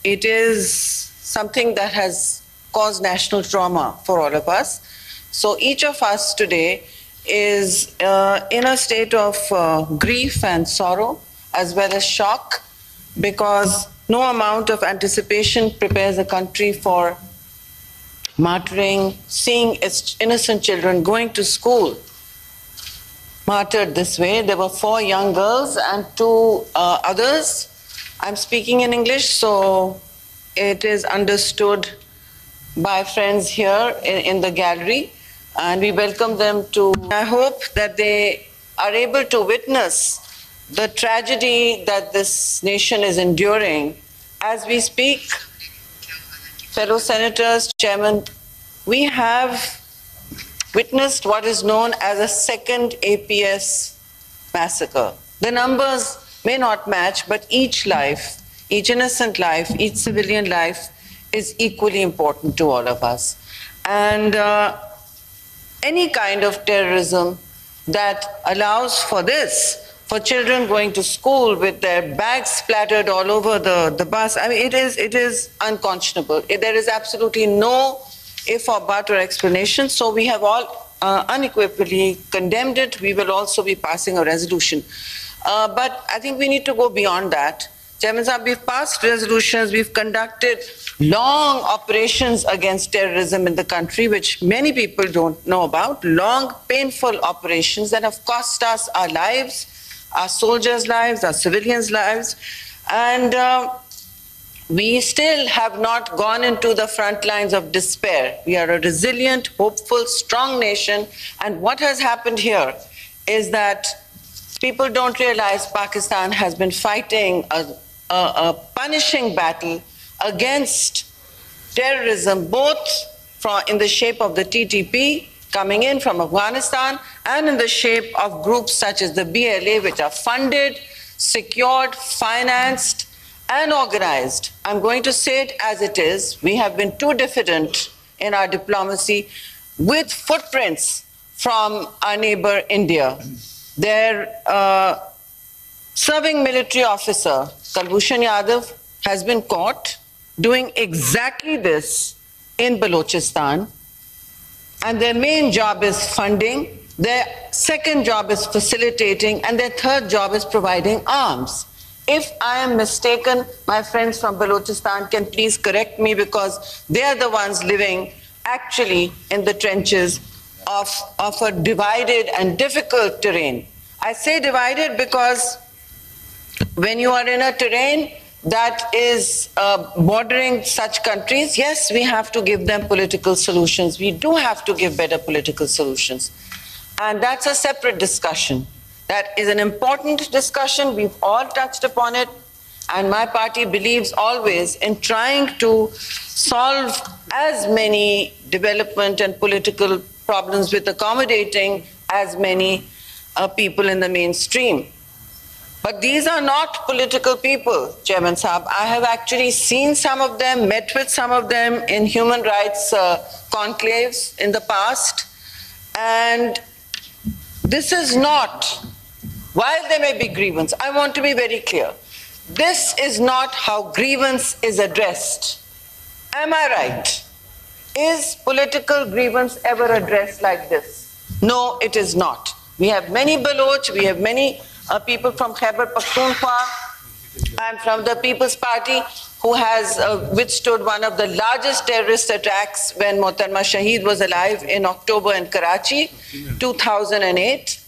it is something that has caused national trauma for all of us. So each of us today is in a state of grief and sorrow, as well as shock, because no amount of anticipation prepares a country for martyring, seeing its innocent children going to school martyred this way. There were 4 young girls and 2 others. I'm speaking in English, so it is understood by friends here in the gallery, and we welcome them to. I hope that they are able to witness the tragedy that this nation is enduring as we speak. Fellow senators, Chairman, we have witnessed what is known as a second APS massacre. The numbers may not match, but each life, each innocent life, each civilian life is equally important to all of us. And any kind of terrorism that allows for this, for children going to school with their bags splattered all over the bus, I mean, it is unconscionable. There is absolutely no if or but or explanation. So we have all unequivocally condemned it. We will also be passing a resolution. But I think we need to go beyond that. Chairman Sahab, we've passed resolutions, we've conducted long operations against terrorism in the country, which many people don't know about, long, painful operations that have cost us our lives, our soldiers' lives, our civilians' lives, and we still have not gone into the front lines of despair. We are a resilient, hopeful, strong nation, and what has happened here is that people don't realize Pakistan has been fighting a punishing battle against terrorism, both in the shape of the TTP coming in from Afghanistan and in the shape of groups such as the BLA, which are funded, secured, financed, and organized. I'm going to say it as it is. We have been too diffident in our diplomacy, with footprints from our neighbor India. Their serving military officer, Kulbhushan Yadav, has been caught doing exactly this in Balochistan. And their main job is funding, their second job is facilitating, and their third job is providing arms. If I am mistaken, my friends from Balochistan can please correct me, because they are the ones living actually in the trenches of a divided and difficult terrain. I say divided because when you are in a terrain that is bordering such countries, yes, we have to give them political solutions. We do have to give better political solutions. And that's a separate discussion. That is an important discussion. We've all touched upon it. And my party believes always in trying to solve as many development and political problems with accommodating as many people in the mainstream. But these are not political people, Chairman Sahab. I have actually seen some of them, met with some of them in human rights conclaves in the past. And this is not, while there may be grievance, I want to be very clear. This is not how grievance is addressed. Am I right? Is political grievance ever addressed like this? No, it is not. We have many Baloch, we have many people from Khyber Pakhtunkhwa and from the People's Party who has withstood one of the largest terrorist attacks when Mohtarma Shaheed was alive in October in Karachi, 2008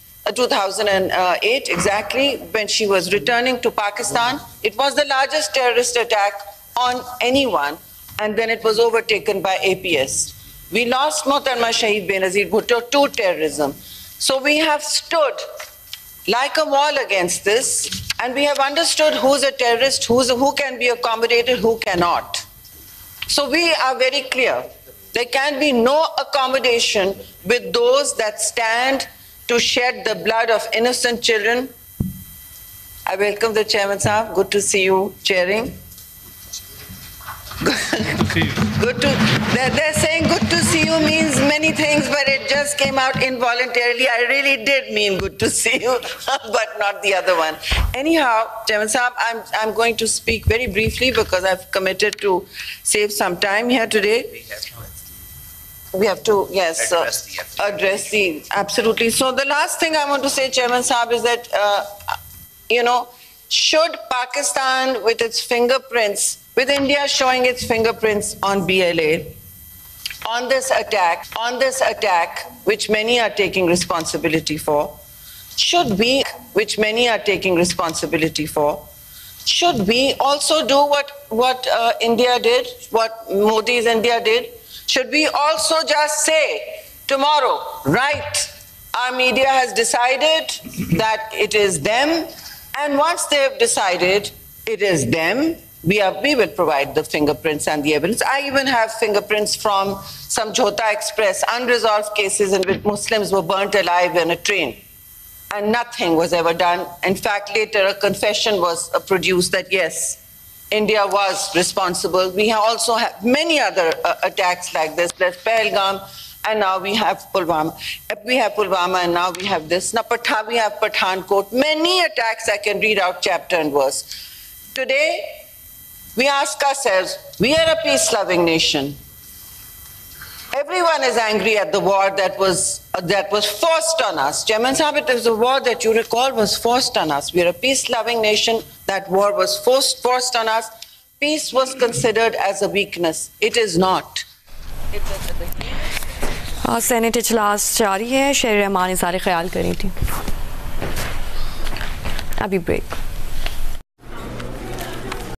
exactly, when she was returning to Pakistan. It was the largest terrorist attack on anyone, and then it was overtaken by APS. We lost Mohtarma Shaheed Benazir Bhutto to terrorism. So we have stood like a wall against this, and we have understood who's a terrorist, who can be accommodated, who cannot. So we are very clear. There can be no accommodation with those that stand to shed the blood of innocent children. I welcome the Chairman Sahab. Good to see you chairing. Good to, they're saying good to see you means many things, but it just came out involuntarily. I really did mean good to see you, but not the other one. Anyhow, Chairman Sahab, I'm going to speak very briefly because I've committed to save some time here today. We have to, yes, address the, absolutely. So the last thing I want to say, Chairman Sahab, is that, should Pakistan with its fingerprints, with India showing its fingerprints on BLA, on this attack, which many are taking responsibility for, should we also do what India did, what Modi's India did? Should we also just say tomorrow, right, our media has decided that it is them, and once they have decided it is them, we will provide the fingerprints and the evidence. I even have fingerprints from some Jhota Express, unresolved cases in which Muslims were burnt alive in a train, and nothing was ever done. In fact, later a confession was produced that yes, India was responsible. We also have many other attacks like this. There's Pahalgam, and now we have Pulwama. And now we have this. Now we have Pathankot. Many attacks I can read out chapter and verse. Today, we ask ourselves, we are a peace-loving nation. Everyone is angry at the war that was forced on us. Chairman Sahib, it is a war that you recall was forced on us. We are a peace-loving nation. That war was forced on us. Peace was considered as a weakness. It is not. Senate इजलास जारी है। शेर रहमान इज़हार ख्याल करी थी। अभी break.